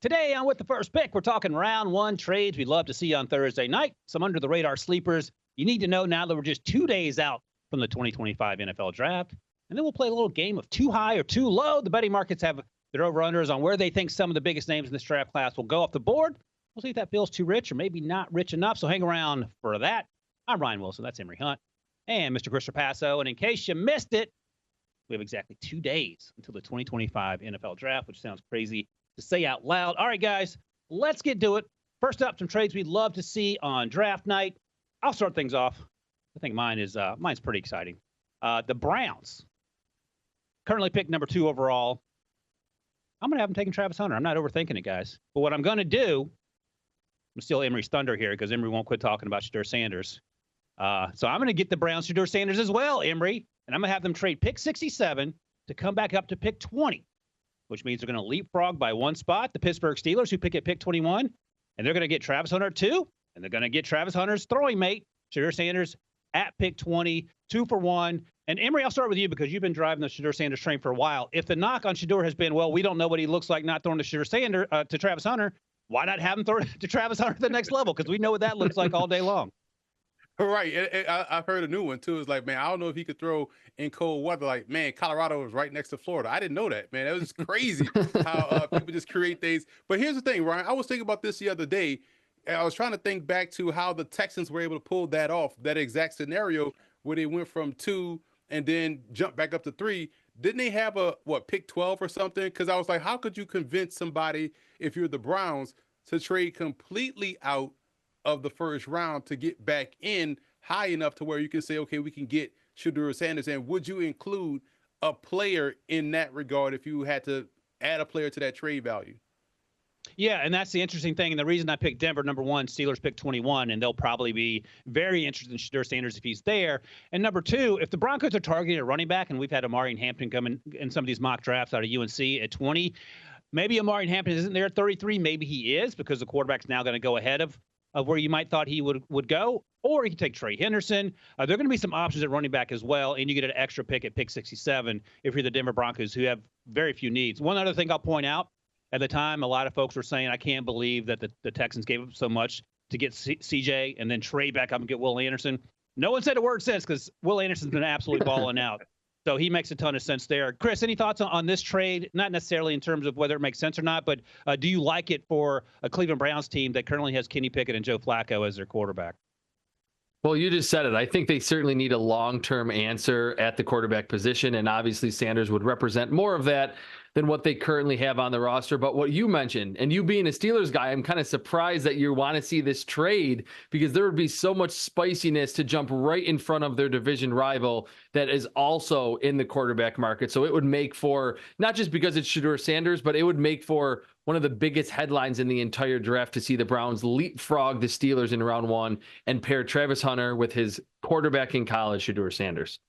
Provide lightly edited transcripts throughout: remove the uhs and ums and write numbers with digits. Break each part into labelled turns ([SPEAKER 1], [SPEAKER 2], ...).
[SPEAKER 1] Today on With the First Pick, we're talking round one trades we'd love to see on Thursday night. Some under-the-radar sleepers you need to know now that we're just 2 days out from the 2025 NFL Draft. And then we'll play a little game of too high or too low. The betting markets have their over-unders on where they think some of the biggest names in this draft class will go off the board. We'll see if that feels too rich or maybe not rich enough, so hang around for that. I'm Ryan Wilson. That's Emory Hunt. And Mr. Chris Trapasso. And in case you missed it, we have exactly 2 days until the 2025 NFL Draft, which sounds crazy to say out loud. All right, guys, let's get to it. First up, some trades we'd love to see on draft night. I'll start things off. I think mine's pretty exciting. The Browns, currently picked number 2 overall. I'm going to have them taking Travis Hunter. I'm not overthinking it, guys. But what I'm going to do, I'm going to steal Emory's thunder here because Emory won't quit talking about Shedeur Sanders. So I'm going to get the Browns Shedeur Sanders as well, Emory. And I'm going to have them trade pick 67 to come back up to pick 20. Which means they're going to leapfrog by one spot the Pittsburgh Steelers, who pick at pick 21, and they're going to get Travis Hunter at 2, and they're going to get Travis Hunter's throwing mate, Shedeur Sanders, at pick 20, 2 for 1. And Emory, I'll start with you because you've been driving the Shedeur Sanders train for a while. If the knock on Shedeur has been, well, we don't know what he looks like not throwing to Shedeur Sanders to Travis Hunter, why not have him throw to Travis Hunter at the next level? Because we know what that looks like all day long.
[SPEAKER 2] Right. I've heard a new one, too. It's like, man, I don't know if he could throw in cold weather. Like, man, Colorado was right next to Florida. I didn't know that, man. It was crazy how people just create things. But here's the thing, Ryan. I was thinking about this the other day. And I was trying to think back to how the Texans were able to pull that off, that exact scenario where they went from 2 and then jumped back up to 3. Didn't they have pick 12 or something? Because I was like, how could you convince somebody, if you're the Browns, to trade completely out of the first round to get back in high enough to where you can say, okay, we can get Shedeur Sanders? And would you include a player in that regard if you had to add a player to that trade value?
[SPEAKER 1] Yeah, and that's the interesting thing. And the reason I picked Denver, number 1, Steelers pick 21, and they'll probably be very interested in Shedeur Sanders if he's there. And number 2, if the Broncos are targeting a running back, and we've had Amari and Hampton come in some of these mock drafts out of UNC at 20, maybe Amari and Hampton isn't there at 33. Maybe he is because the quarterback's now going to go ahead of where you might thought he would go, or you can take Trey Henderson. There are going to be some options at running back as well, and you get an extra pick at pick 67 if you're the Denver Broncos, who have very few needs. One other thing I'll point out, at the time, a lot of folks were saying, I can't believe that the Texans gave up so much to get CJ and then trade back up and get Will Anderson. No one said a word since because Will Anderson's been absolutely balling out. So he makes a ton of sense there. Chris, any thoughts on this trade? Not necessarily in terms of whether it makes sense or not, but do you like it for a Cleveland Browns team that currently has Kenny Pickett and Joe Flacco as their quarterback?
[SPEAKER 3] Well, you just said it. I think they certainly need a long-term answer at the quarterback position, and obviously Sanders would represent more of that than what they currently have on the roster. But what you mentioned, and you being a Steelers guy, I'm kind of surprised that you want to see this trade because there would be so much spiciness to jump right in front of their division rival that is also in the quarterback market. So it would make for, not just because it's Shedeur Sanders, but it would make for one of the biggest headlines in the entire draft to see the Browns leapfrog the Steelers in round 1 and pair Travis Hunter with his quarterback in college, Shedeur Sanders.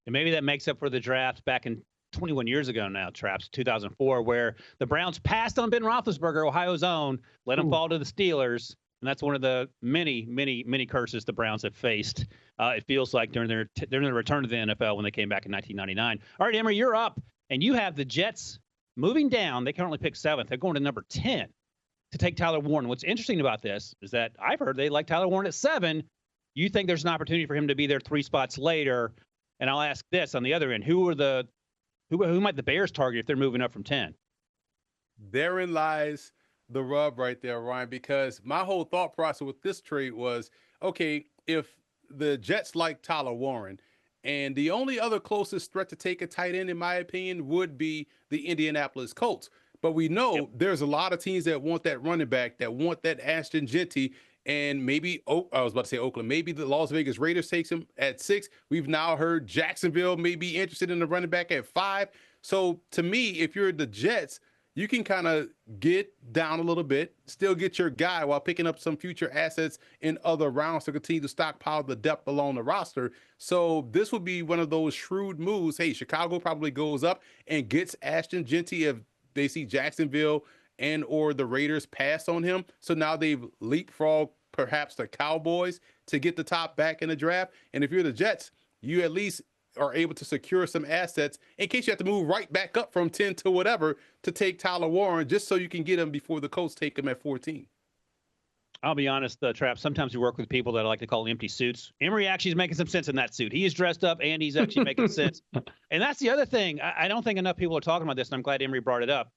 [SPEAKER 1] And maybe that makes up for the draft back in 21 years ago now, Traps, 2004, where the Browns passed on Ben Roethlisberger, Ohio's own, let him fall to the Steelers. And that's one of the many, many, many curses the Browns have faced. It feels like during their return to the NFL when they came back in 1999. All right, Emory, you're up, and you have the Jets moving down. They currently pick 7th. They're going to number 10 to take Tyler Warren. What's interesting about this is that I've heard they like Tyler Warren at 7. You think there's an opportunity for him to be there 3 spots later. And I'll ask this on the other end: who might the Bears target if they're moving up from 10?
[SPEAKER 2] Therein lies the rub right there, Ryan, because my whole thought process with this trade was, okay, if the Jets like Tyler Warren, and the only other closest threat to take a tight end, in my opinion, would be the Indianapolis Colts. But we know there's a lot of teams that want that running back, that want that Ashton Genty, and maybe, I was about to say Oakland, maybe the Las Vegas Raiders takes him at 6. We've now heard Jacksonville may be interested in the running back at 5. So to me, if you're the Jets, you can kind of get down a little bit, still get your guy while picking up some future assets in other rounds to continue to stockpile the depth along the roster. So this would be one of those shrewd moves. Hey, Chicago probably goes up and gets Ashton Genty if they see Jacksonville and or the Raiders pass on him. So now they've leapfrogged perhaps the Cowboys to get the top back in the draft. And if you're the Jets, you at least are able to secure some assets in case you have to move right back up from 10 to whatever to take Tyler Warren, just so you can get him before the Colts take him at 14.
[SPEAKER 1] I'll be honest, Trap, sometimes we work with people that I like to call empty suits. Emory actually is making some sense in that suit. He is dressed up, and he's actually making sense. And that's the other thing. I don't think enough people are talking about this, and I'm glad Emory brought it up.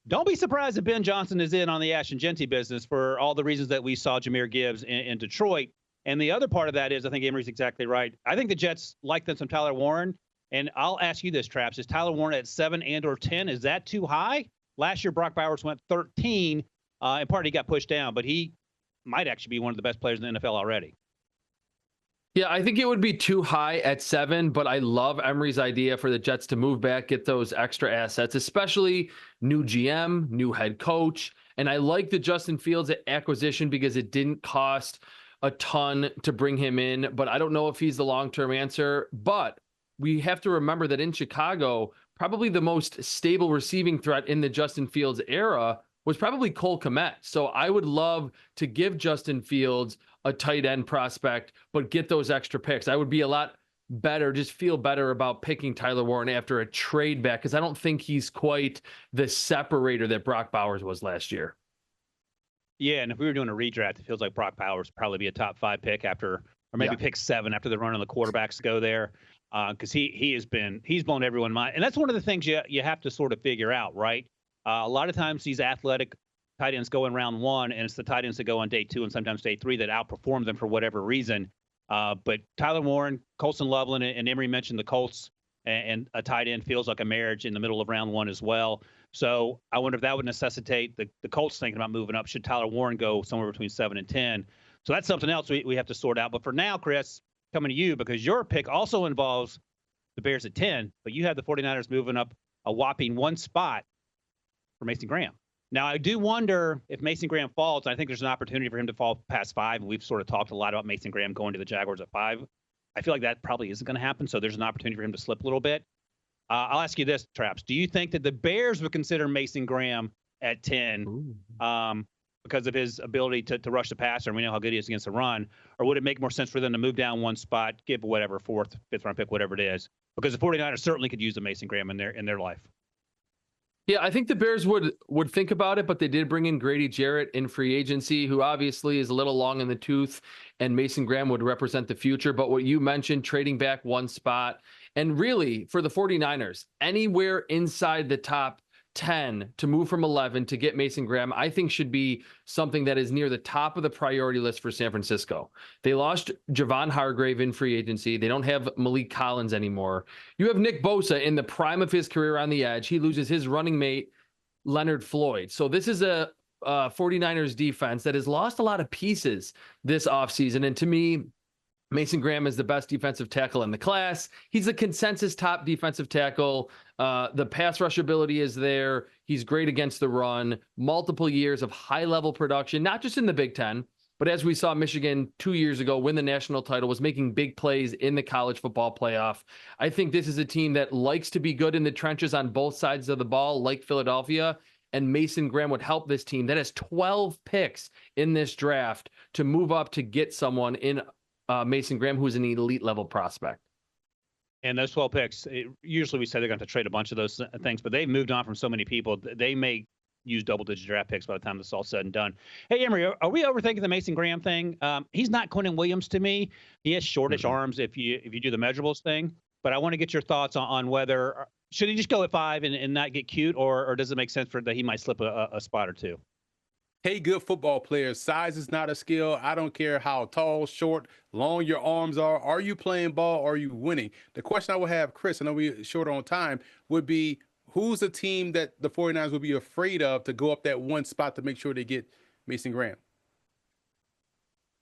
[SPEAKER 1] Don't be surprised if Ben Johnson is in on the Ashton Jeanty business for all the reasons that we saw Jahmyr Gibbs in Detroit. And the other part of that is, I think Emory's exactly right. I think the Jets like them some Tyler Warren. And I'll ask you this, Traps. Is Tyler Warren at 7 and or 10? Is that too high? Last year, Brock Bowers went 13. In part, he got pushed down, but he might actually be one of the best players in the NFL already.
[SPEAKER 3] Yeah, I think it would be too high at 7, but I love Emory's idea for the Jets to move back, get those extra assets, especially new GM, new head coach. And I like the Justin Fields acquisition because it didn't cost a ton to bring him in, but I don't know if he's the long-term answer. But we have to remember that in Chicago, probably the most stable receiving threat in the Justin Fields era was probably Cole Kmet. So I would love to give Justin Fields a tight end prospect, but get those extra picks. I would be a lot better, just feel better about picking Tyler Warren after a trade back, because I don't think he's quite the separator that Brock Bowers was last year.
[SPEAKER 1] Yeah, and if we were doing a redraft, it feels like Brock Bowers would probably be a top 5 pick after, or maybe pick 7 after the run on the quarterbacks go there, because he's blown everyone's mind. And that's one of the things you have to sort of figure out, right? A lot of times these athletic tight ends go in round 1, and it's the tight ends that go on day 2 and sometimes day 3 that outperform them for whatever reason. But Tyler Warren, Colston Loveland, and Emory mentioned the Colts, and a tight end feels like a marriage in the middle of round 1 as well. So I wonder if that would necessitate the Colts thinking about moving up. Should Tyler Warren go somewhere between 7 and 10? So that's something else we have to sort out. But for now, Chris, coming to you, because your pick also involves the Bears at 10, but you have the 49ers moving up a whopping 1 spot for Mason Graham. Now, I do wonder if Mason Graham falls. I think there's an opportunity for him to fall past 5, and we've sort of talked a lot about Mason Graham going to the Jaguars at 5. I feel like that probably isn't going to happen, so there's an opportunity for him to slip a little bit. I'll ask you this, Traps. Do you think that the Bears would consider Mason Graham at 10 because of his ability to rush the passer, and we know how good he is against the run, or would it make more sense for them to move down 1 spot, give whatever 4th, 5th round pick, whatever it is? Because the 49ers certainly could use a Mason Graham in their life.
[SPEAKER 3] Yeah, I think the Bears would think about it, but they did bring in Grady Jarrett in free agency, who obviously is a little long in the tooth, and Mason Graham would represent the future. But what you mentioned, trading back 1 spot, and really for the 49ers, anywhere inside the top 10 to move from 11 to get Mason Graham, I think should be something that is near the top of the priority list for San Francisco. They lost Javon Hargrave in free agency. They don't have Malik Collins anymore. You have Nick Bosa in the prime of his career on the edge. He loses his running mate, Leonard Floyd. So this is a 49ers defense that has lost a lot of pieces this offseason. And to me, Mason Graham is the best defensive tackle in the class. He's a consensus top defensive tackle. The pass rush ability is there. He's great against the run. Multiple years of high-level production, not just in the Big Ten, but as we saw Michigan 2 years ago win the national title, was making big plays in the college football playoff. I think this is a team that likes to be good in the trenches on both sides of the ball, like Philadelphia, and Mason Graham would help this team that has 12 picks in this draft to move up to get someone in Mason Graham, who's an elite level prospect.
[SPEAKER 1] And those 12 picks, usually we say they're going to trade a bunch of those things, but they've moved on from so many people. They may use double-digit draft picks by the time this is all said and done. Hey, Emory, are we overthinking the Mason Graham thing? He's not Quinnen Williams to me. He has shortish arms if you do the measurables thing. But I want to get your thoughts on whether should he just go at 5 and not get cute, or does it make sense for that he might slip a spot or 2?
[SPEAKER 2] Hey, good football players, size is not a skill. I don't care how tall, short, long your arms are. Are you playing ball? Are you winning? The question I would have, Chris, I know we're short on time, would be who's a team that the 49ers would be afraid of to go up that 1 spot to make sure they get Mason Graham?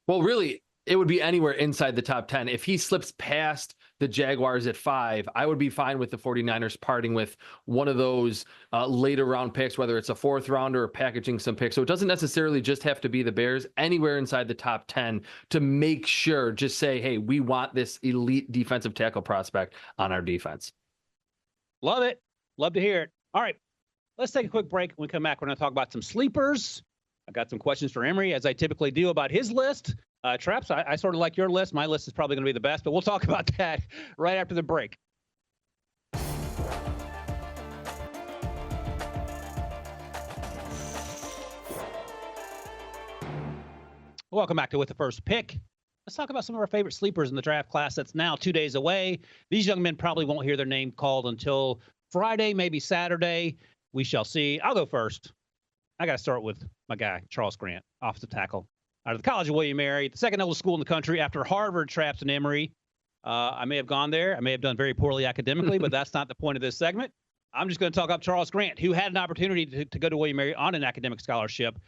[SPEAKER 3] Well, really, it would be anywhere inside the top 10. If he slips past the Jaguars at 5, I would be fine with the 49ers parting with one of those later round picks, whether it's a 4th rounder or packaging some picks. So it doesn't necessarily just have to be the Bears. Anywhere inside the top 10 to make sure, just say, hey, we want this elite defensive tackle prospect on our defense.
[SPEAKER 1] Love it. Love to hear it. All right, let's take a quick break. When we come back, we're going to talk about some sleepers. I got some questions for Emory, as I typically do, about his list. Traps, I sort of like your list. My list is probably going to be the best, but we'll talk about that right after the break. Welcome back to With the First Pick. Let's talk about some of our favorite sleepers in the draft class that's now 2 days away. These young men probably won't hear their name called until Friday, maybe Saturday. We shall see. I'll go first. I got to start with my guy, Charles Grant, offensive tackle out of the College of William & Mary, the second oldest school in the country after Harvard, Trapasso and Emory. I may have gone there. I may have done very poorly academically, but that's not the point of this segment. I'm just going to talk up Charles Grant, who had an opportunity to go to William & Mary on an academic scholarship.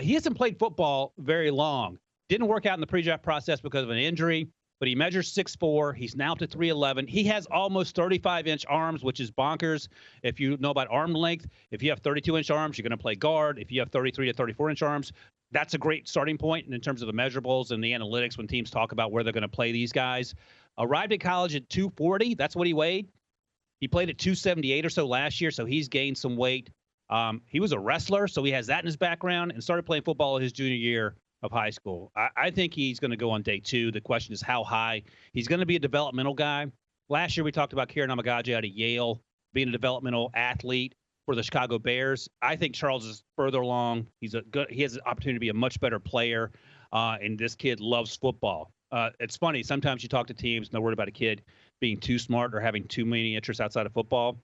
[SPEAKER 1] He hasn't played football very long. Didn't work out in the pre-draft process because of an injury, but he measures 6'4". He's now up to 311. He has almost 35-inch arms, which is bonkers. If you know about arm length, if you have 32-inch arms, you're going to play guard. If you have 33 to 34-inch arms, that's a great starting point in terms of the measurables and the analytics when teams talk about where they're going to play these guys. Arrived at college at 240. That's what he weighed. He played at 278 or so last year, so he's gained some weight. He was a wrestler, so he has that in his background, and started playing football his junior year of high school. I think he's going to go on day 2. The question is how high. He's going to be a developmental guy. Last year we talked about Kieran Amagaji out of Yale being a developmental athlete for the Chicago Bears. I think Charles is further along. He has an opportunity to be a much better player, and this kid loves football. It's funny. Sometimes you talk to teams and they're worried about a kid being too smart or having too many interests outside of football.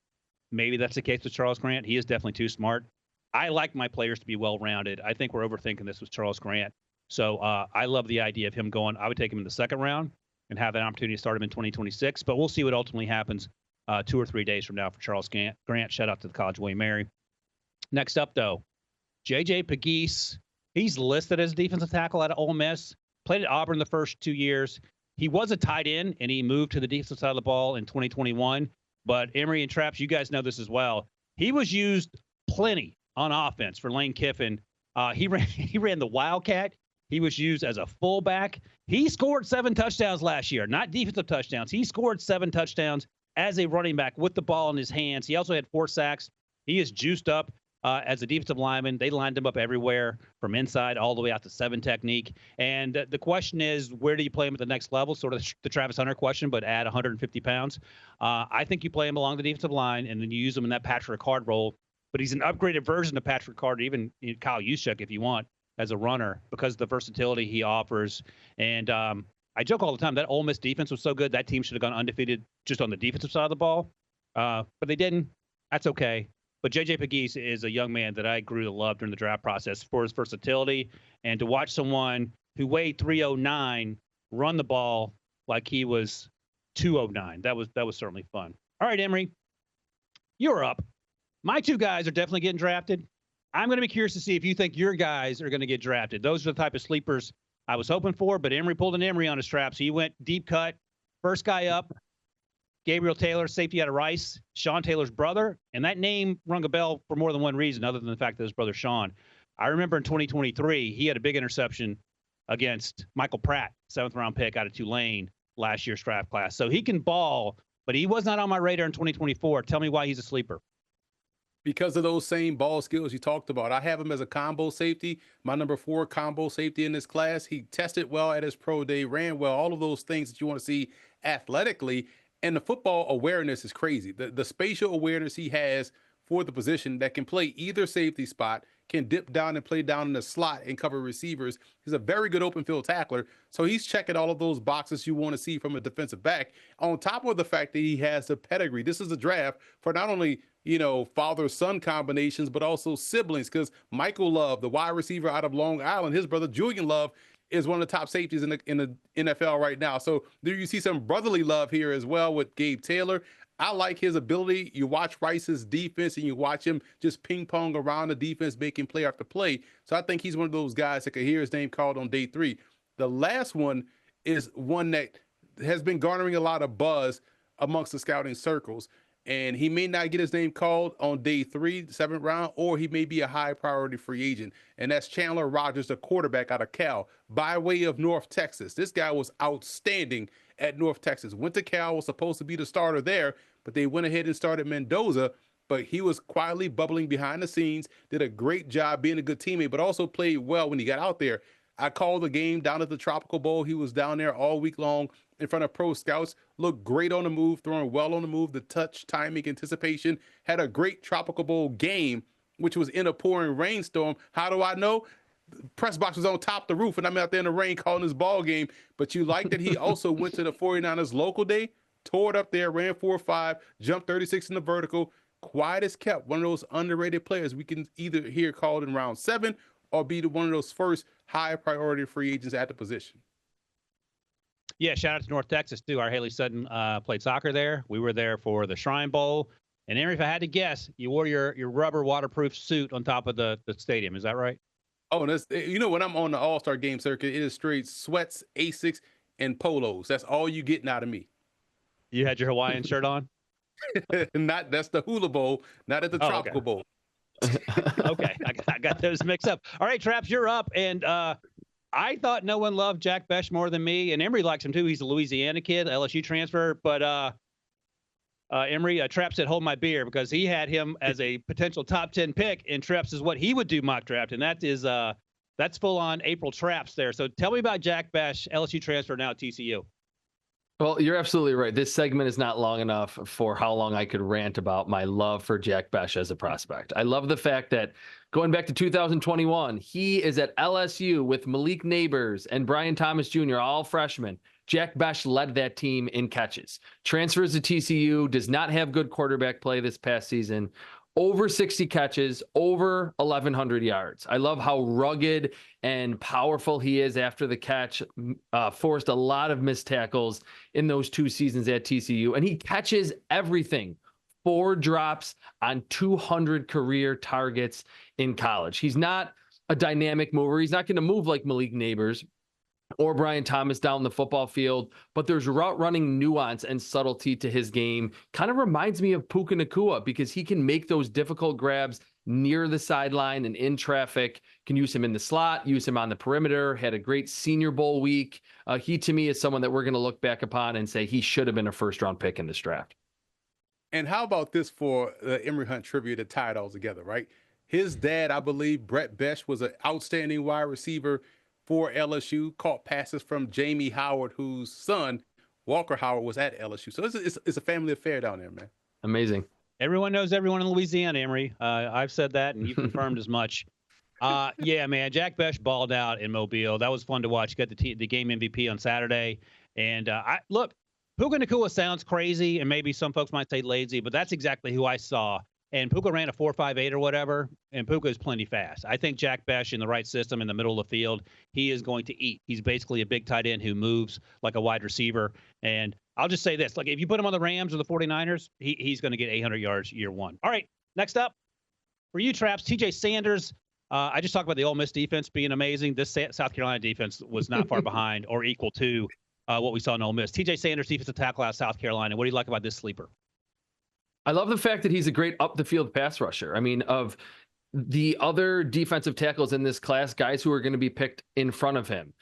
[SPEAKER 1] Maybe that's the case with Charles Grant. He is definitely too smart. I like my players to be well-rounded. I think we're overthinking this with Charles Grant. So I love the idea of him going. I would take him in the second round and have that opportunity to start him in 2026. But we'll see what ultimately happens 2 or 3 days from now for Charles Grant. Shout out to the College of William & Mary. Next up, though, J.J. Pegues. He's listed as a defensive tackle out of Ole Miss. Played at Auburn the first 2 years. He was a tight end, and he moved to the defensive side of the ball in 2021. But Emory and Traps, you guys know this as well. He was used plenty on offense for Lane Kiffin. He ran the Wildcat. He was used as a fullback. He scored 7 touchdowns last year, not defensive touchdowns. He scored 7 touchdowns as a running back with the ball in his hands. He also had 4 sacks. He is juiced up as a defensive lineman. They lined him up everywhere from inside all the way out to 7 technique. And the question is, where do you play him at the next level? Sort of the Travis Hunter question, but add 150 pounds. I think you play him along the defensive line, and then you use him in that Patrick Ricard role. But he's an upgraded version of Patrick Ricard, even Kyle Juszczyk if you want, as a runner, because of the versatility he offers. And I joke all the time that Ole Miss defense was so good that team should have gone undefeated just on the defensive side of the ball. But they didn't. That's okay. But J.J. Pegues is a young man that I grew to love during the draft process for his versatility, and to watch someone who weighed 309 run the ball like he was 209. That was certainly fun. All right, Emory, you're up. My 2 guys are definitely getting drafted. I'm going to be curious to see if you think your guys are going to get drafted. Those are the type of sleepers I was hoping for, but Emory pulled an Emory on his straps. He went deep cut, first guy up. Gabriel Taylor, safety out of Rice, Sean Taylor's brother. And that name rung a bell for more than one reason, other than the fact that his brother Sean. I remember in 2023, he had a big interception against Michael Pratt, 7th-round pick out of Tulane last year's draft class. So he can ball, but he was not on my radar in 2024. Tell me why he's a sleeper.
[SPEAKER 2] Because of those same ball skills you talked about. I have him as a combo safety, my number 4 combo safety in this class. He tested well at his pro day, ran well, all of those things that you want to see athletically. And the football awareness is crazy. The spatial awareness he has for the position, that can play either safety spot, can dip down and play down in the slot and cover receivers. He's a very good open field tackler. So he's checking all of those boxes you want to see from a defensive back, on top of the fact that he has the pedigree. This is a draft for not only, father-son combinations, but also siblings, because Michael Love, the wide receiver out of Long Island, his brother Julian Love, is one of the top safeties in the NFL right now. So there you see some brotherly love here as well with Gabe Taylor. I like his ability. You watch Rice's defense and you watch him just ping pong around the defense, making play after play. So I think he's one of those guys that could hear his name called on day 3. The last one is one that has been garnering a lot of buzz amongst the scouting circles. And he may not get his name called on day 3, 7th round, or he may be a high priority free agent. And that's Chandler Rogers, the quarterback out of Cal, by way of North Texas. This guy was outstanding at North Texas. Went to Cal, was supposed to be the starter there, but they went ahead and started Mendoza. But he was quietly bubbling behind the scenes, did a great job being a good teammate, but also played well when he got out there. I called the game down at the Tropical Bowl. He was down there all week long in front of pro scouts. Looked great on the move, throwing well on the move. The touch, timing, anticipation. Had a great Tropical Bowl game, which was in a pouring rainstorm. How do I know? press box was on top of the roof, and I'm out there in the rain calling this ball game. But you like that he also went to the 49ers local day, tore it up there, ran 4.5, jumped 36 in the vertical. Quiet as kept. One of those underrated players we can either hear called in round 7 or be one of those first high priority free agents at the position.
[SPEAKER 1] Yeah, shout out to North Texas, too. Our Haley Sutton played soccer there. We were there for the Shrine Bowl. And, Emory, if I had to guess, you wore your rubber waterproof suit on top of the stadium. Is that right?
[SPEAKER 2] Oh, and that's, when I'm on the All-Star game circuit, it is straight sweats, Asics, and polos. That's all you getting out of me.
[SPEAKER 1] You had your Hawaiian shirt on?
[SPEAKER 2] That's the Hula Bowl, not at the Tropical Bowl.
[SPEAKER 1] Okay, I got those mixed up. All right, Traps, you're up. And I thought no one loved Jack Bech more than me, and Emory likes him too. He's a Louisiana kid, LSU transfer. But Emory, Traps said, hold my beer, because he had him as a potential top 10 pick, and Traps is what he would do mock draft, and that's full on April Traps there. So tell me about Jack Bech, LSU transfer, now at TCU.
[SPEAKER 3] Well, you're absolutely right. This segment is not long enough for how long I could rant about my love for Jack Bech as a prospect. I love the fact that going back to 2021, he is at LSU with Malik Neighbors and Brian Thomas Jr., all freshmen. Jack Bech led that team in catches. Transfers to TCU, does not have good quarterback play this past season. Over 60 catches, over 1,100 yards. I love how rugged and powerful he is after the catch. Forced a lot of missed tackles in those 2 seasons at TCU. And he catches everything. 4 drops on 200 career targets in college. He's not a dynamic mover. He's not going to move like Malik Neighbors or Brian Thomas down the football field, but there's route running nuance and subtlety to his game. Kind of reminds me of Puka Nacua, because he can make those difficult grabs near the sideline and in traffic, can use him in the slot, use him on the perimeter, had a great Senior Bowl week. He, to me, is someone that we're going to look back upon and say he should have been a first-round pick in this draft.
[SPEAKER 2] And how about this for the Emory Hunt trivia to tie it all together, right? His dad, I believe, Brett Bech, was an outstanding wide receiver for LSU, caught passes from Jamie Howard, whose son, Walker Howard, was at LSU. So it's a family affair down there, man.
[SPEAKER 3] Amazing.
[SPEAKER 1] Everyone knows everyone in Louisiana, Emory. I've said that, and you've confirmed as much. Yeah, man, Jack Bech balled out in Mobile. That was fun to watch. Got the game MVP on Saturday. And look, Puka Nacua sounds crazy, and maybe some folks might say lazy, but that's exactly who I saw. And Puka ran a 4.58 or whatever, and Puka is plenty fast. I think Jack Bech in the right system in the middle of the field, he is going to eat. He's basically a big tight end who moves like a wide receiver. And I'll just say this, like, if you put him on the Rams or the 49ers, he's going to get 800 yards year one. All right, next up for you, Traps, TJ Sanders. I just talked about the Ole Miss defense being amazing. This South Carolina defense was not far behind or equal to what we saw in Ole Miss. TJ Sanders, defensive tackle out of South Carolina. What do you like about this sleeper?
[SPEAKER 3] I love the fact that he's a great up-the-field pass rusher. I mean, of the other defensive tackles in this class, guys who are going to be picked in front of him,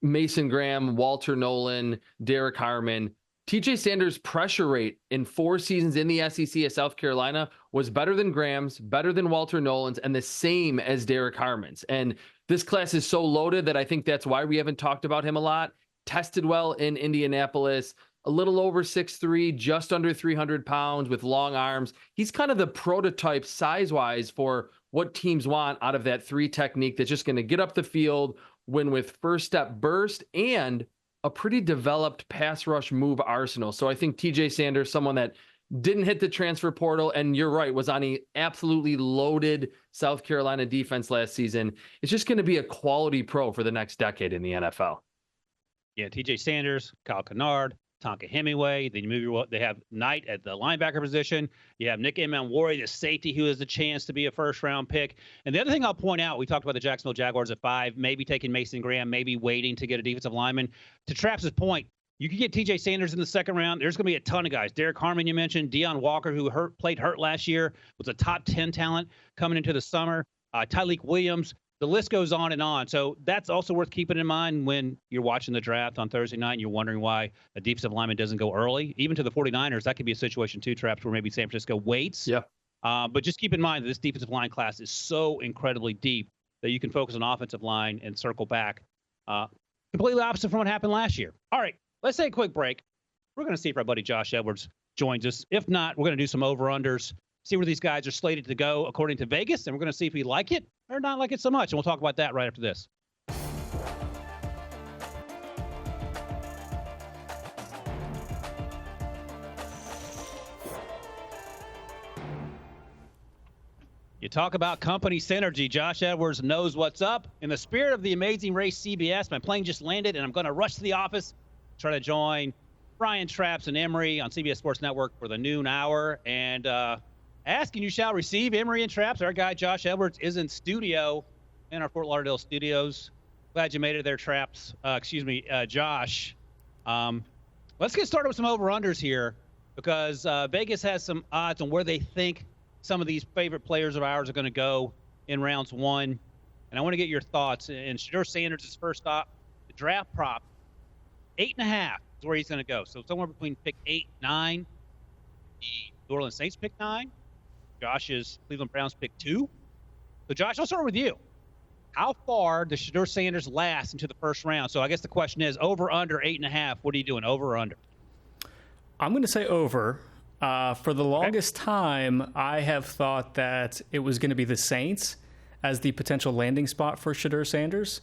[SPEAKER 3] Mason Graham, Walter Nolan, Derek Harmon, TJ Sanders' pressure rate in 4 seasons in the SEC at South Carolina was better than Graham's, better than Walter Nolan's, and the same as Derek Harmon's. And this class is so loaded that I think that's why we haven't talked about him a lot. Tested well in Indianapolis, a little over 6'3", just under 300 pounds with long arms. He's kind of the prototype size-wise for what teams want out of that 3 technique that's just going to get up the field, win with first step burst, and a pretty developed pass rush move arsenal. So I think TJ Sanders, someone that didn't hit the transfer portal, and you're right, was on a absolutely loaded South Carolina defense last season. It's just going to be a quality pro for the next decade in the NFL.
[SPEAKER 1] Yeah, TJ Sanders, Kyle Kennard, Tonka Hemingway. Then they have Knight at the linebacker position. You have Nick Emmanwori, the safety, who has a chance to be a first-round pick. And the other thing I'll point out, we talked about the Jacksonville Jaguars at 5, maybe taking Mason Graham, maybe waiting to get a defensive lineman. To Traps' point, you can get TJ Sanders in the second round. There's going to be a ton of guys. Derek Harmon, you mentioned. Deion Walker, who played hurt last year, was a top 10 talent coming into the summer. Tyleek Williams. The list goes on and on. So that's also worth keeping in mind when you're watching the draft on Thursday night and you're wondering why a defensive lineman doesn't go early. Even to the 49ers, that could be a situation too, Traps, where maybe San Francisco waits.
[SPEAKER 3] Yeah.
[SPEAKER 1] But just keep in mind that this defensive line class is so incredibly deep that you can focus on offensive line and circle back. Completely opposite from what happened last year. All right, let's take a quick break. We're going to see if our buddy Josh Edwards joins us. If not, we're going to do some over-unders see where these guys are slated to go according to Vegas, and we're going to see if we like it or not like it so much. And we'll talk about that right after this. You talk about company synergy. Josh Edwards knows what's up. In the spirit of the Amazing Race CBS, my plane just landed, and I'm going to rush to the office, try to join Brian Traps and Emory on CBS Sports Network for the noon hour. And ask and you shall receive. Emory and Traps, our guy Josh Edwards is in studio in our Fort Lauderdale studios. Glad you made it there, Traps. Josh. Let's get started with some over-unders here because Vegas has some odds on where they think some of these favorite players of ours are going to go in rounds 1. And I want to get your thoughts. And Shedeur Sanders is first up. The draft prop, 8.5 is where he's going to go. So somewhere between pick 8, 9. The New Orleans Saints pick 9. Josh's Cleveland Browns pick 2. So Josh, I'll start with you. How far does Shedeur Sanders last into the first round? So I guess the question is over, under 8.5. What are you doing, over or under?
[SPEAKER 4] I'm going to say over. For the longest time, I have thought that it was going to be the Saints as the potential landing spot for Shedeur Sanders.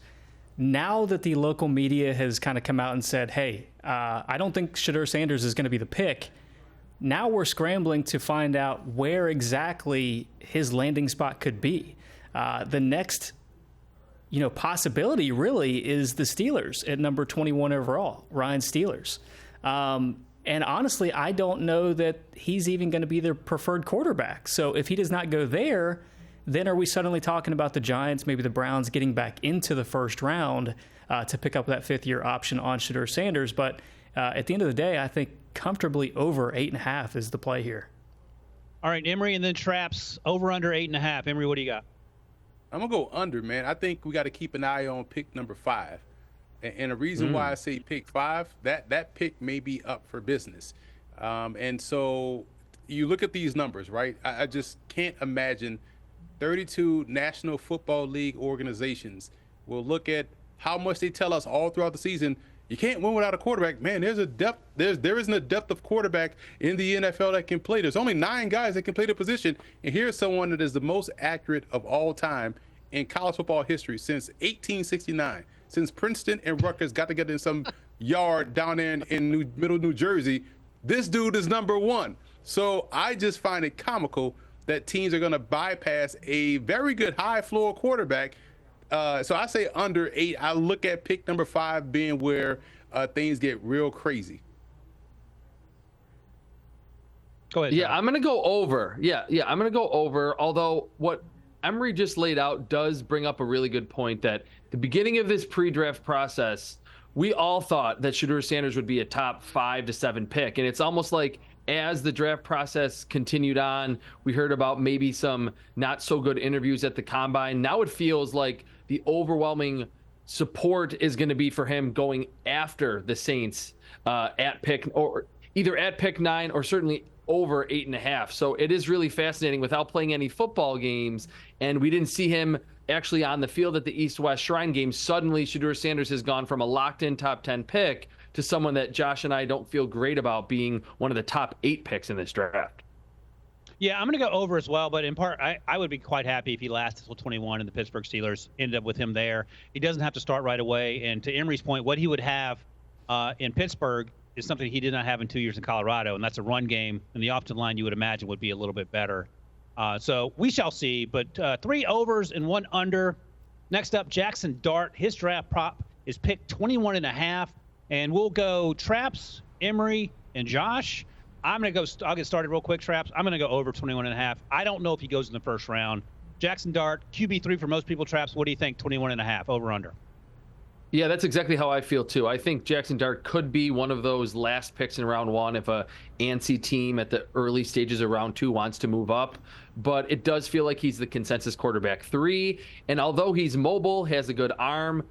[SPEAKER 4] Now that the local media has kind of come out and said, hey, I don't think Shedeur Sanders is going to be the pick, now we're scrambling to find out where exactly his landing spot could be. The next possibility really is the Steelers at number 21 overall, Ryan Steelers. And honestly, I don't know that he's even going to be their preferred quarterback. So if he does not go there, then are we suddenly talking about the Giants, maybe the Browns getting back into the first round to pick up that fifth-year option on Shedeur Sanders? But at the end of the day, I think comfortably over 8.5 is the play here.
[SPEAKER 1] All right, Emory, and then Traps, over under 8.5. Emory, what do you got?
[SPEAKER 2] I'm going to go under, man. I think we got to keep an eye on pick number 5. And the reason why I say pick 5, that pick may be up for business. And so you look at these numbers, right? I just can't imagine 32 National Football League organizations will look at how much they tell us all throughout the season. You can't win without a quarterback. Man, there's a depth. There isn't a depth of quarterback in the NFL that can play. There's only 9 guys that can play the position. And here's someone that is the most accurate of all time in college football history since 1869. Since Princeton and Rutgers got together in some yard down there in middle New Jersey, this dude is number 1. So I just find it comical that teams are going to bypass a very good high-floor quarterback. So I say under 8. I look at pick number 5 being where things get real crazy.
[SPEAKER 1] Go ahead.
[SPEAKER 3] Yeah, I'm going to go over. Yeah, I'm going to go over, although what Emory just laid out does bring up a really good point that the beginning of this pre-draft process, we all thought that Shedeur Sanders would be a top 5 to 7 pick. And it's almost like as the draft process continued on, we heard about maybe some not so good interviews at the combine. Now it feels like the overwhelming support is going to be for him going after the Saints at pick, or either at pick 9 or certainly over 8.5. So it is really fascinating without playing any football games. And we didn't see him actually on the field at the East-West Shrine game. Suddenly Shedeur Sanders has gone from a locked-in top 10 pick to someone that Josh and I don't feel great about being one of the top 8 picks in this draft.
[SPEAKER 1] Yeah, I'm going to go over as well, but in part, I would be quite happy if he lasted until 21 and the Pittsburgh Steelers ended up with him there. He doesn't have to start right away. And to Emory's point, what he would have in Pittsburgh is something he did not have in 2 years in Colorado, and that's a run game. And the offensive line, you would imagine, would be a little bit better. So we shall see. But 3 overs and 1 under. Next up, Jackson Dart. His draft prop is picked 21.5. And we'll go Traps, Emory, and Josh. I'll get started real quick, Traps. I'm going to go over 21.5. I don't know if he goes in the first round. Jackson Dart, QB3 for most people, Traps. What do you think? 21.5, over, under?
[SPEAKER 3] Yeah, that's exactly how I feel too. I think Jackson Dart could be one of those last picks in round 1 if a antsy team at the early stages of round 2 wants to move up. But it does feel like he's the consensus quarterback 3. And although he's mobile, has a good arm,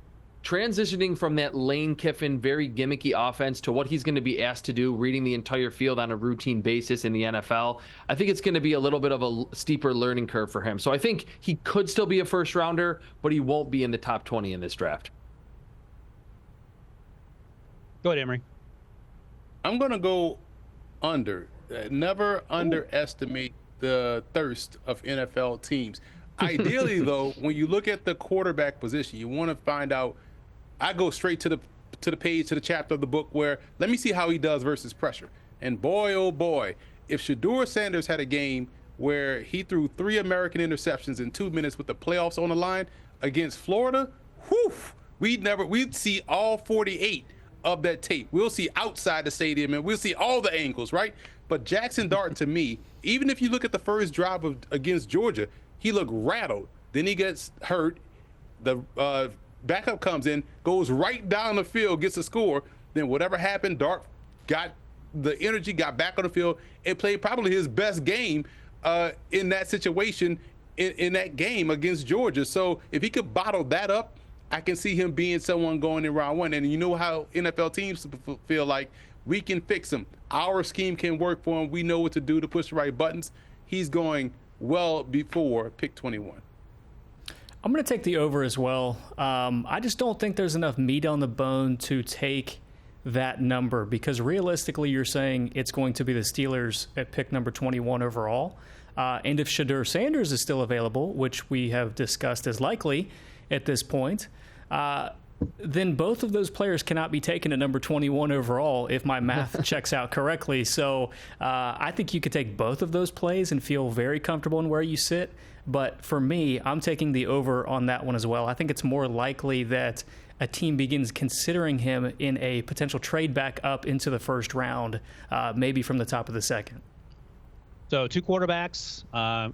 [SPEAKER 3] transitioning from that Lane Kiffin very gimmicky offense to what he's going to be asked to do, reading the entire field on a routine basis in the NFL, I think it's going to be a little bit of a steeper learning curve for him. So I think he could still be a first rounder, but he won't be in the top 20 in this draft.
[SPEAKER 1] Go ahead, Emory.
[SPEAKER 2] I'm going to go under. Never underestimate the thirst of NFL teams. Ideally, though, when you look at the quarterback position, you want to find out. I go straight to the page, to the chapter of the book where let me see how he does versus pressure. And boy, oh boy, if Shedeur Sanders had a game where he threw 3 American interceptions in 2 minutes with the playoffs on the line against Florida, we'd see all 48 of that tape. We'll see outside the stadium and we'll see all the angles, right? But Jackson Dart, to me, even if you look at the first drive against Georgia, he looked rattled. Then he gets hurt. The backup comes in, goes right down the field, gets a score. Then whatever happened, Dart got the energy, got back on the field, and played probably his best game in that situation in that game against Georgia. So if he could bottle that up, I can see him being someone going in round 1. And you know how NFL teams feel like we can fix him. Our scheme can work for him. We know what to do to push the right buttons. He's going well before pick 21.
[SPEAKER 4] I'm going to take the over as well. I just don't think there's enough meat on the bone to take that number because realistically you're saying it's going to be the Steelers at pick number 21 overall. And if Shedeur Sanders is still available, which we have discussed as likely at this point, then both of those players cannot be taken at number 21 overall if my math checks out correctly. So I think you could take both of those plays and feel very comfortable in where you sit. But for me, I'm taking the over on that one as well. I think it's more likely that a team begins considering him in a potential trade back up into the first round, maybe from the top of the second.
[SPEAKER 1] So 2 quarterbacks.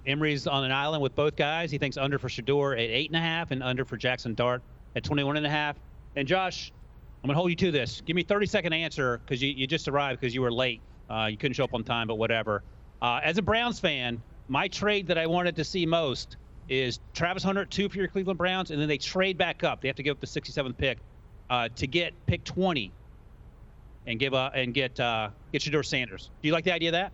[SPEAKER 1] Emory's on an island with both guys. He thinks under for Shedeur at 8.5 and under for Jackson Dart at 21.5. And Josh, I'm going to hold you to this. Give me a 30-second answer because you just arrived because you were late. You couldn't show up on time, but whatever. As a Browns fan, my trade that I wanted to see most is Travis Hunter at 2 for your Cleveland Browns, and then they trade back up. They have to give up the 67th pick to get pick 20 and get Shedeur Sanders. Do you like the idea of that?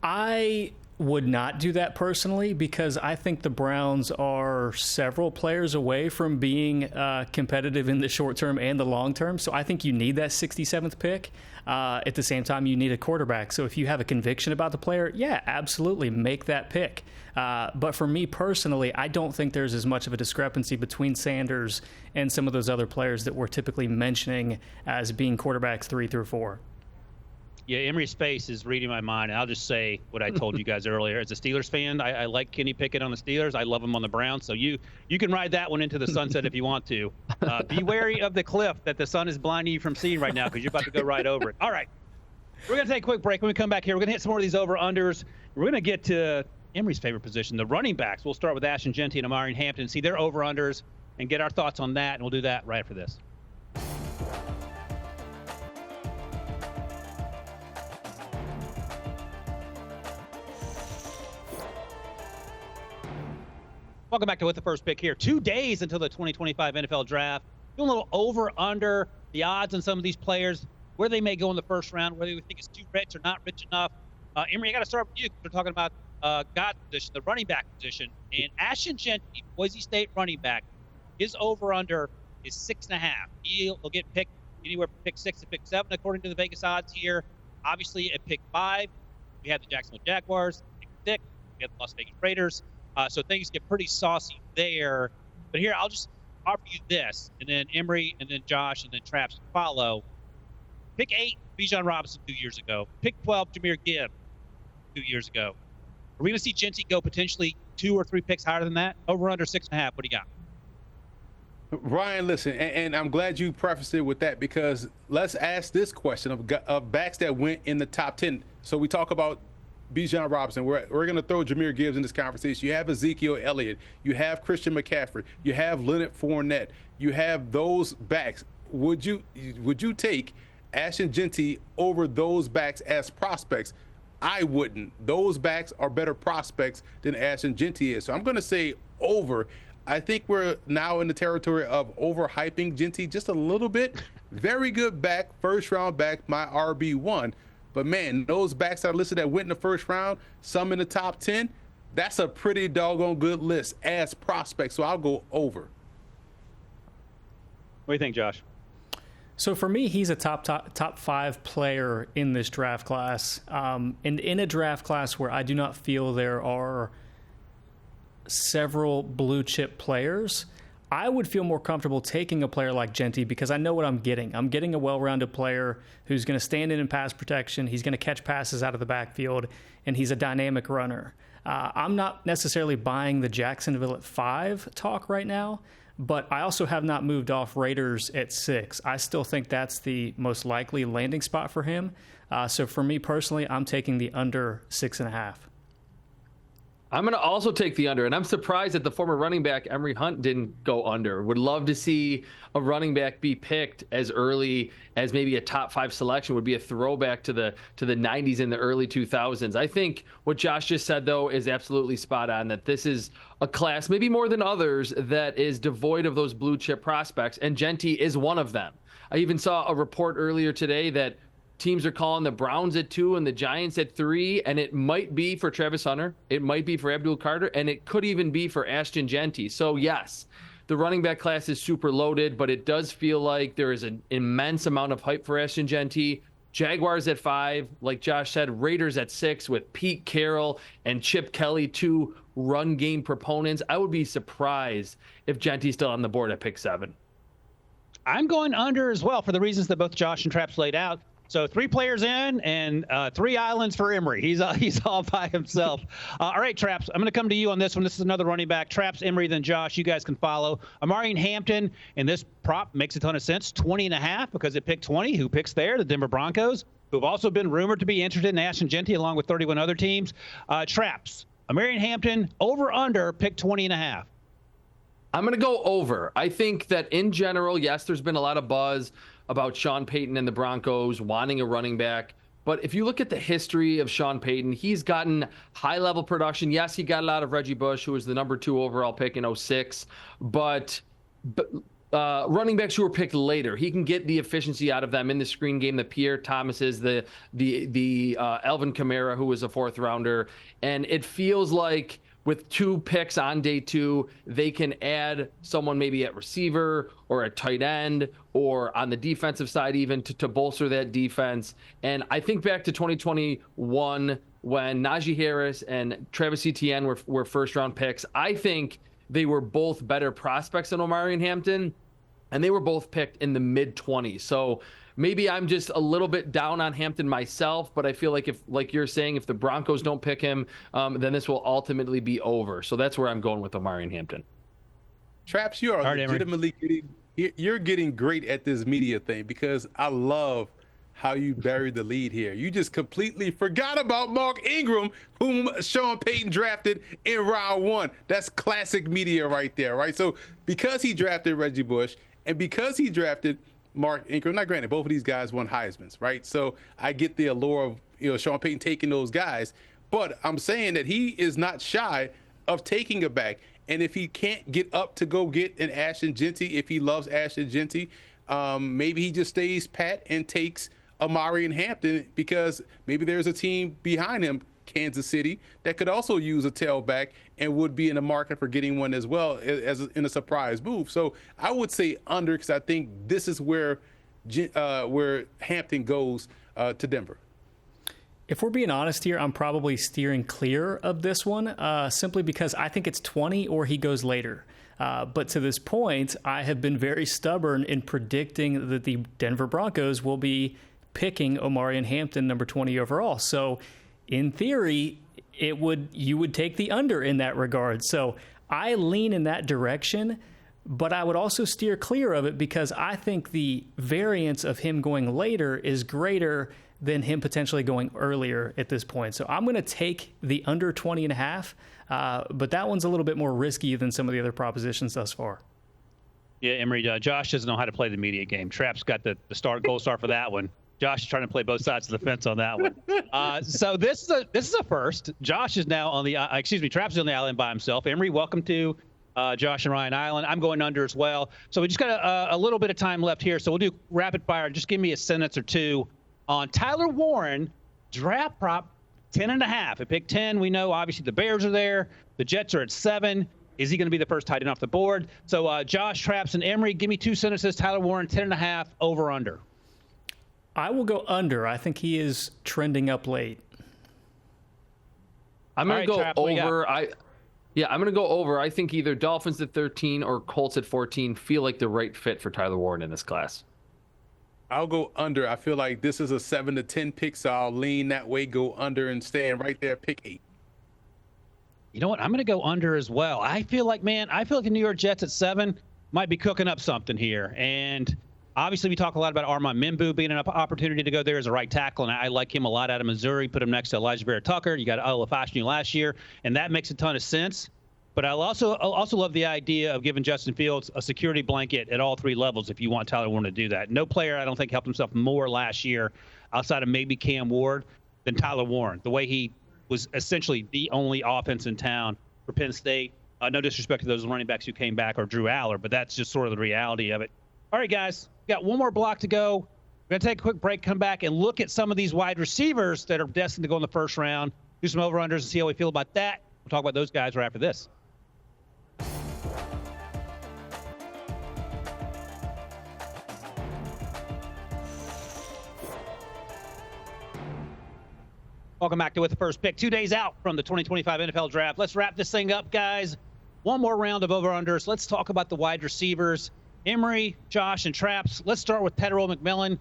[SPEAKER 4] I would not do that personally because I think the Browns are several players away from being competitive in the short term and the long term. So I think you need that 67th pick. At the same time, you need a quarterback. So if you have a conviction about the player, yeah, absolutely make that pick. But for me personally, I don't think there's as much of a discrepancy between Sanders and some of those other players that we're typically mentioning as being quarterbacks 3 through 4.
[SPEAKER 1] Yeah, Emory's face is reading my mind, and I'll just say what I told you guys earlier. As a Steelers fan, I like Kenny Pickett on the Steelers. I love him on the Browns. So you can ride that one into the sunset if you want to. Be wary of the cliff that the sun is blinding you from seeing right now because you're about to go right over it. All right, we're going to take a quick break. When we come back here, we're going to hit some more of these over-unders. We're going to get to Emory's favorite position, the running backs. We'll start with Ashton Jeanty and Emory Hampton, see their over-unders, and get our thoughts on that, and we'll do that right after this. Welcome back to With the First Pick here. 2 days until the 2025 NFL Draft. Doing a little over-under the odds on some of these players, where they may go in the first round, whether we think it's too rich or not rich enough. Emory, I got to start with you because we're talking about God's position, the running back position. And Ashton Jeanty, Boise State running back, his over-under is 6.5. He'll get picked anywhere from pick 6 to pick 7, according to the Vegas odds here. Obviously, at pick 5, we have the Jacksonville Jaguars. Pick 6, we have the Las Vegas Raiders. So things get pretty saucy there. But here, I'll just offer you this, and then Emory, and then Josh, and then Traps follow. Pick 8, Bijan Robinson 2 years ago. Pick 12, Jahmyr Gibbs 2 years ago. Are we going to see Jeanty go potentially 2 or 3 picks higher than that? Over under 6.5. What do you got?
[SPEAKER 2] Ryan, listen, and I'm glad you prefaced it with that because let's ask this question of backs that went in the top 10. So we talk about Bijan Robinson. We're going to throw Jahmyr Gibbs in this conversation. You have Ezekiel Elliott. You have Christian McCaffrey. You have Leonard Fournette. You have those backs. Would you take Ashton Jeanty over those backs as prospects? I wouldn't. Those backs are better prospects than Ashton Jeanty is. So I'm going to say over. I think we're now in the territory of overhyping Jeanty just a little bit. Very good back, first round back, my RB1. But, man, those backs that are listed that went in the first round, some in the top 10, that's a pretty doggone good list as prospects. So I'll go over.
[SPEAKER 1] What do you think, Josh?
[SPEAKER 4] So for me, he's a top 5 player in this draft class. And in a draft class where I do not feel there are several blue chip players, I would feel more comfortable taking a player like Genty because I know what I'm getting. I'm getting a well-rounded player who's going to stand in pass protection. He's going to catch passes out of the backfield, and he's a dynamic runner. I'm not necessarily buying the Jacksonville at 5 talk right now, but I also have not moved off Raiders at 6. I still think that's the most likely landing spot for him. So for me personally, I'm taking the under 6.5.
[SPEAKER 3] I'm going to also take the under, and I'm surprised that the former running back Emory Hunt didn't go under. Would love to see a running back be picked as early as maybe a top 5 selection. Would be a throwback to the 90s and the early 2000s. I think what Josh just said, though, is absolutely spot on, that this is a class, maybe more than others, that is devoid of those blue chip prospects, and Genty is one of them. I even saw a report earlier today that teams are calling the Browns at 2 and the Giants at 3, and it might be for Travis Hunter, it might be for Abdul Carter, and it could even be for Ashton Genty. So yes, the running back class is super loaded, but it does feel like there is an immense amount of hype for Ashton Genty. Jaguars at 5, like Josh said, Raiders at 6 with Pete Carroll and Chip Kelly, 2 run game proponents. I would be surprised if Genty's still on the board at pick 7.
[SPEAKER 1] I'm going under as well for the reasons that both Josh and Traps laid out. So 3 players in and 3 islands for Emory. He's all by himself. All right, Traps, I'm going to come to you on this one. This is another running back. Traps, Emory, then Josh. You guys can follow. Emory Hampton, and this prop makes a ton of sense, 20.5, because it picked 20. Who picks there? The Denver Broncos, who have also been rumored to be interested in Ashton Genty along with 31 other teams. Traps, Emory Hampton, over under, pick 20.5.
[SPEAKER 3] I'm going to go over. I think that in general, yes, there's been a lot of buzz about Sean Payton and the Broncos wanting a running back. But if you look at the history of Sean Payton, he's gotten high-level production. Yes, he got it out of Reggie Bush, who was the number 2 overall pick in 2006. But running backs who were picked later, he can get the efficiency out of them in the screen game. The Pierre Thomases, the Alvin Kamara, who was a 4th-rounder. And it feels like with 2 picks on day 2, they can add someone maybe at receiver or at tight end or on the defensive side even to bolster that defense. And I think back to 2021 when Najee Harris and Travis Etienne were first-round picks. I think they were both better prospects than Omari and Hampton, and they were both picked in the mid-20s. So maybe I'm just a little bit down on Hampton myself, but I feel like if, like you're saying, if the Broncos don't pick him, then this will ultimately be over. So that's where I'm going with Omari and Hampton.
[SPEAKER 2] Traps, you are legitimately getting great at this media thing, because I love how you buried the lead here. You just completely forgot about Mark Ingram, whom Sean Payton drafted in round 1. That's classic media right there, right? So because he drafted Reggie Bush and because he drafted Mark Ingram, not granted, both of these guys won Heismans, right? So I get the allure of Sean Payton taking those guys, but I'm saying that he is not shy of taking a back. And if he can't get up to go get an Ashton Genty, if he loves Ashton Genty, maybe he just stays pat and takes Omari and Hampton, because maybe there's a team behind him, Kansas City, that could also use a tailback and would be in the market for getting one as well, as in a surprise move. So I would say under, because I think this is where Hampton goes to Denver.
[SPEAKER 4] If we're being honest here, I'm probably steering clear of this one simply because I think it's 20 or he goes later. But to this point, I have been very stubborn in predicting that the Denver Broncos will be picking Omari and Hampton number 20 overall. So in theory, you would take the under in that regard. So I lean in that direction, but I would also steer clear of it because I think the variance of him going later is greater than him potentially going earlier at this point. So I'm going to take the under 20.5, but that one's a little bit more risky than some of the other propositions thus far.
[SPEAKER 1] Yeah, Emory, Josh doesn't know how to play the media game. Trap's got the gold star for that one. Josh is trying to play both sides of the fence on that one. So this is a first. Josh is now on the Traps is on the island by himself. Emory, welcome to Josh and Ryan Island. I'm going under as well. So we just got a little bit of time left here. So we'll do rapid fire. Just give me a sentence or two on Tyler Warren, draft prop 10.5. At pick 10, we know obviously the Bears are there. The Jets are at 7. Is he going to be the first tight end off the board? So Josh, Traps, and Emory, give me 2 sentences. Tyler Warren, 10.5, over, under.
[SPEAKER 4] I will go under. I think he is trending up late.
[SPEAKER 3] I'm going to go over. I'm going to go over. I think either Dolphins at 13 or Colts at 14 feel like the right fit for Tyler Warren in this class.
[SPEAKER 2] I'll go under. I feel like this is a 7 to 10 pick, so I'll lean that way, go under, and stand right there, pick 8.
[SPEAKER 1] You know what? I'm going to go under as well. I feel like the New York Jets at 7 might be cooking up something here. And obviously, we talk a lot about Armand Mimbu being an opportunity to go there as a right tackle, and I like him a lot out of Missouri. Put him next to Elijah Vera-Tucker. You got Olafashinu last year, and that makes a ton of sense. But I'll also love the idea of giving Justin Fields a security blanket at all 3 levels if you want Tyler Warren to do that. No player, I don't think, helped himself more last year outside of maybe Cam Ward than Tyler Warren. The way he was essentially the only offense in town for Penn State. No disrespect to those running backs who came back or Drew Aller, but that's just sort of the reality of it. All right, guys, we got one more block to go. We're going to take a quick break, come back, and look at some of these wide receivers that are destined to go in the first round, do some over-unders and see how we feel about that. We'll talk about those guys right after this. Welcome back to With the First Pick. 2 days out from the 2025 NFL Draft. Let's wrap this thing up, guys. One more round of over-unders. Let's talk about the wide receivers. Emory, Josh, and Traps. Let's start with Tetairoa McMillan.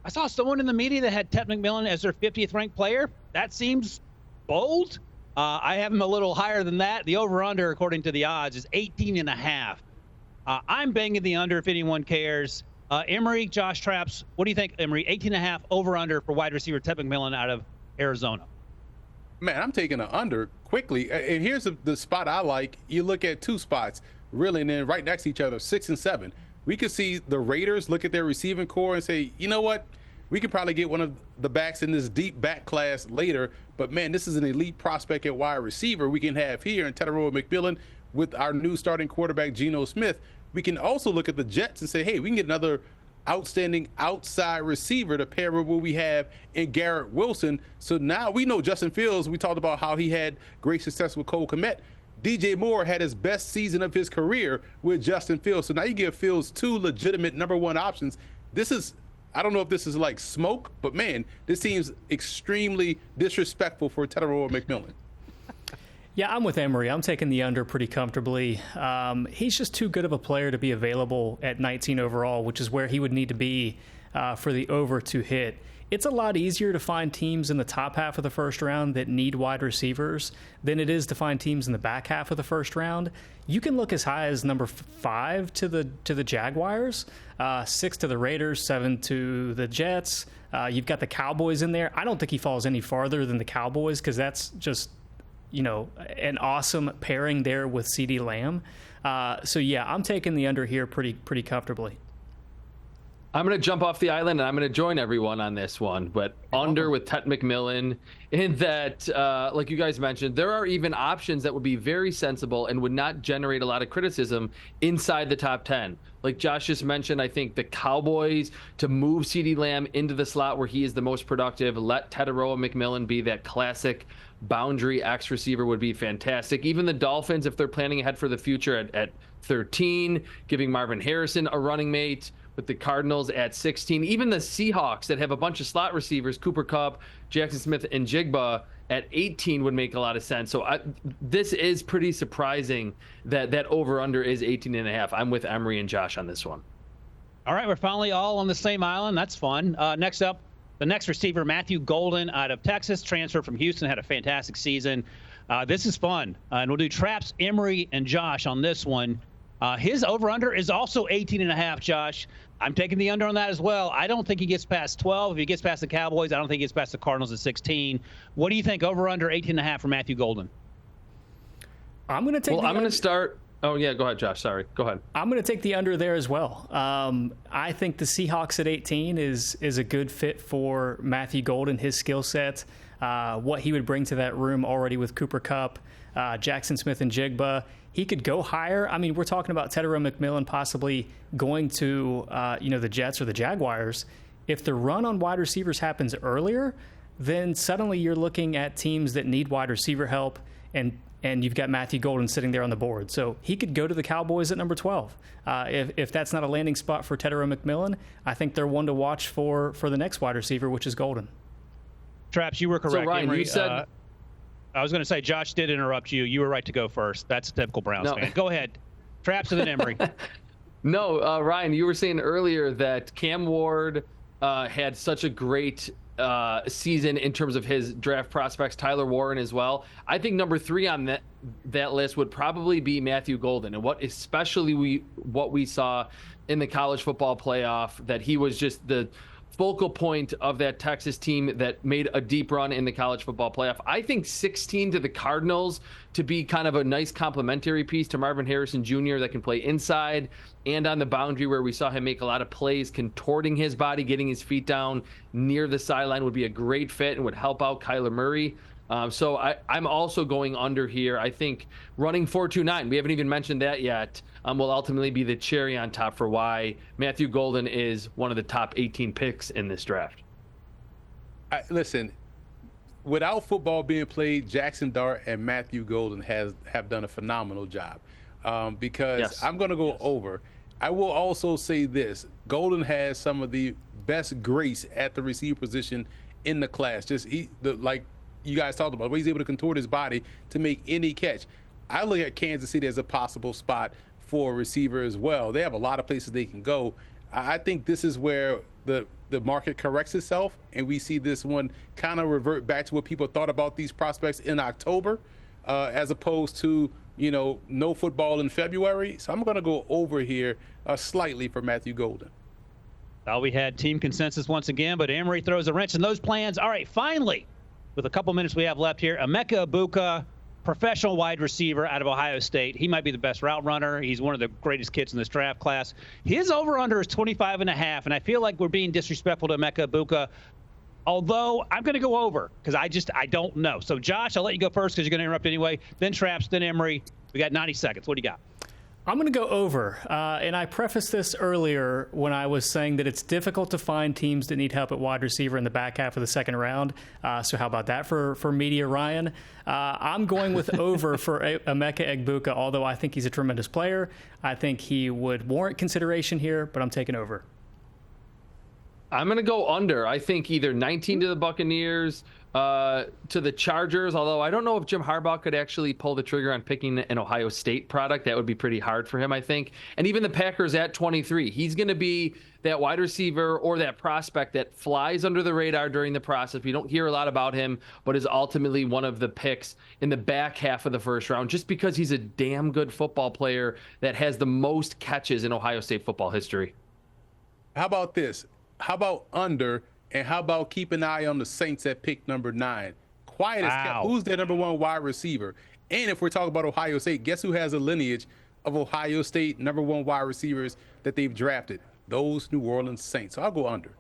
[SPEAKER 1] I saw someone in the media that had Tet McMillan as their 50th ranked player. That seems bold. I have him a little higher than that. The over-under, according to the odds, is 18.5. I'm banging the under if anyone cares. Emory, Josh, Traps, what do you think, Emory? 18.5 over-under for wide receiver Tet McMillan out of Arizona.
[SPEAKER 2] Man, I'm taking an under quickly. And here's the spot I like. You look at 2 spots, really, and then right next to each other, 6 and 7. We could see the Raiders look at their receiving core and say, you know what? We could probably get one of the backs in this deep back class later. But, man, this is an elite prospect at wide receiver we can have here in Tetairoa McMillan with our new starting quarterback, Geno Smith. We can also look at the Jets and say, hey, we can get another outstanding outside receiver to pair with what we have in Garrett Wilson. So now we know Justin Fields. We talked about how he had great success with Cole Kmet. DJ Moore had his best season of his career with Justin Fields. So now you give Fields 2 legitimate number 1 options. This is, I don't know if this is like smoke, but man, this seems extremely disrespectful for Tetairoa McMillan.
[SPEAKER 4] Yeah, I'm with Emory. I'm taking the under pretty comfortably. He's just too good of a player to be available at 19 overall, which is where he would need to be for the over to hit. It's a lot easier to find teams in the top half of the first round that need wide receivers than it is to find teams in the back half of the first round. You can look as high as number 5 to the Jaguars, 6 to the Raiders, 7 to the Jets. You've got the Cowboys in there. I don't think he falls any farther than the Cowboys because that's just, an awesome pairing there with CeeDee Lamb. So yeah, I'm taking the under here pretty comfortably.
[SPEAKER 3] I'm going to jump off the island and I'm going to join everyone on this one, but under with Tet McMillan in that, like you guys mentioned, there are even options that would be very sensible and would not generate a lot of criticism inside the top 10. Like Josh just mentioned, I think the Cowboys to move CeeDee Lamb into the slot where he is the most productive, let Tetairoa McMillan be that classic boundary X receiver would be fantastic. Even the Dolphins, if they're planning ahead for the future at 13, giving Marvin Harrison a running mate, with the Cardinals at 16. Even the Seahawks that have a bunch of slot receivers, Cooper Kupp, Jackson Smith, and Jigba at 18 would make a lot of sense. So this is pretty surprising that over-under is 18.5. I'm with Emory and Josh on this one.
[SPEAKER 1] All right, we're finally all on the same island. That's fun. Next up, the next receiver, Matthew Golden out of Texas, transferred from Houston, had a fantastic season. This is fun. And we'll do Traps, Emory, and Josh on this one. His over-under is also 18.5, Josh. I'm taking the under on that as well. I don't think he gets past 12. If he gets past the Cowboys, I don't think he gets past the Cardinals at 16. What do you think, over-under 18.5 for Matthew Golden?
[SPEAKER 4] I'm going to take
[SPEAKER 3] I'm going to start. Oh, yeah, go ahead, Josh. Sorry. Go ahead.
[SPEAKER 4] I'm going to take the under there as well. I think the Seahawks at 18 is a good fit for Matthew Golden, his skill set, what he would bring to that room already with Cooper Kupp, Jackson Smith, and Jigba. He could go higher. I mean, we're talking about Tetairoa McMillan possibly going to, the Jets or the Jaguars. If the run on wide receivers happens earlier, then suddenly you're looking at teams that need wide receiver help and and you've got Matthew Golden sitting there on the board. So he could go to the Cowboys at number 12. If that's not a landing spot for Tetairoa McMillan, I think they're one to watch for the next wide receiver, which is Golden.
[SPEAKER 1] Traps, you were correct.
[SPEAKER 3] So, Ryan,
[SPEAKER 1] Emory,
[SPEAKER 3] you said...
[SPEAKER 1] I was going to say, Josh did interrupt you. You were right to go first. That's a typical Browns fan. Go ahead. Traps and then Emory.
[SPEAKER 3] No, Ryan, you were saying earlier that Cam Ward had such a great season in terms of his draft prospects, Tyler Warren as well. I think number 3 on that list would probably be Matthew Golden, and what we saw in the college football playoff, that he was just the focal point of that Texas team that made a deep run in the college football playoff. I think 16 to the Cardinals to be kind of a nice complementary piece to Marvin Harrison Jr. that can play inside and on the boundary, where we saw him make a lot of plays, contorting his body, getting his feet down near the sideline, would be a great fit and would help out Kyler Murray. So I'm also going under here. I think running 4.29, we haven't even mentioned that yet, will ultimately be the cherry on top for why Matthew Golden is one of the top 18 picks in this draft.
[SPEAKER 2] Listen, without football being played, Jackson Dart and Matthew Golden have done a phenomenal job. Because yes. I'm going to go over. I will also say this. Golden has some of the best grace at the receiver position in the class. Like you guys talked about, where he's able to contort his body to make any catch. I look at Kansas City as a possible spot for a receiver as well. They have a lot of places they can go. I think this is where the market corrects itself, and we see this one kind of revert back to what people thought about these prospects in October, as opposed to, no football in February. So I'm going to go over here slightly for Matthew Golden.
[SPEAKER 1] Well, we had team consensus once again, but Emory throws a wrench in those plans. All right, finally, with a couple minutes we have left here, Emeka Egbuka, professional wide receiver out of Ohio State. He might be the best route runner. He's one of the greatest kids in this draft class. His over-under is 25.5, and I feel like we're being disrespectful to Emeka Egbuka, although I'm going to go over because I don't know. So, Josh, I'll let you go first because you're going to interrupt anyway. Then Traps, then Emory. We got 90 seconds. What do you got?
[SPEAKER 4] I'm going to go over, and I prefaced this earlier when I was saying that it's difficult to find teams that need help at wide receiver in the back half of the second round. So how about that for media, Ryan? I'm going with over for Emeka Egbuka, although I think he's a tremendous player. I think he would warrant consideration here, but I'm taking over.
[SPEAKER 3] I'm going to go under. I think either 19 to the Buccaneers, to the Chargers, although I don't know if Jim Harbaugh could actually pull the trigger on picking an Ohio State product. That would be pretty hard for him, I think. And even the Packers at 23. He's going to be that wide receiver or that prospect that flies under the radar during the process. We don't hear a lot about him, but is ultimately one of the picks in the back half of the first round, just because he's a damn good football player that has the most catches in Ohio State football history.
[SPEAKER 2] How about this? How about under? And how about keep an eye on the Saints at pick number 9? Quiet as kept. Who's their number 1 wide receiver? And if we're talking about Ohio State, guess who has a lineage of Ohio State number 1 wide receivers that they've drafted? Those New Orleans Saints. So I'll go under.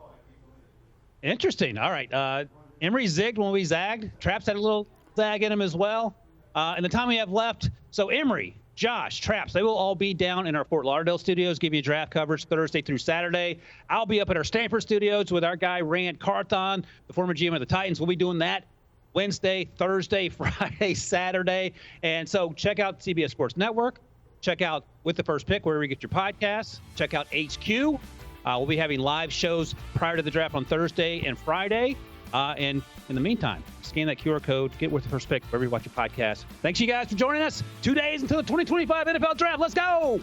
[SPEAKER 1] Interesting. All right. Emory zigged when we zagged. Traps had a little zag in him as well. And the time we have left, so Emory, Josh, Traps, they will all be down in our Fort Lauderdale studios, giving you draft coverage Thursday through Saturday. I'll be up at our Stanford studios with our guy, Rand Carthon, the former GM of the Titans. We'll be doing that Wednesday, Thursday, Friday, Saturday. And so check out CBS Sports Network. Check out With the First Pick, wherever you get your podcasts. Check out HQ. We'll be having live shows prior to the draft on Thursday and Friday. And in the meantime, scan that QR code, get With the First Pick wherever you watch your podcast. Thanks, you guys, for joining us. 2 days until the 2025 NFL Draft. Let's go!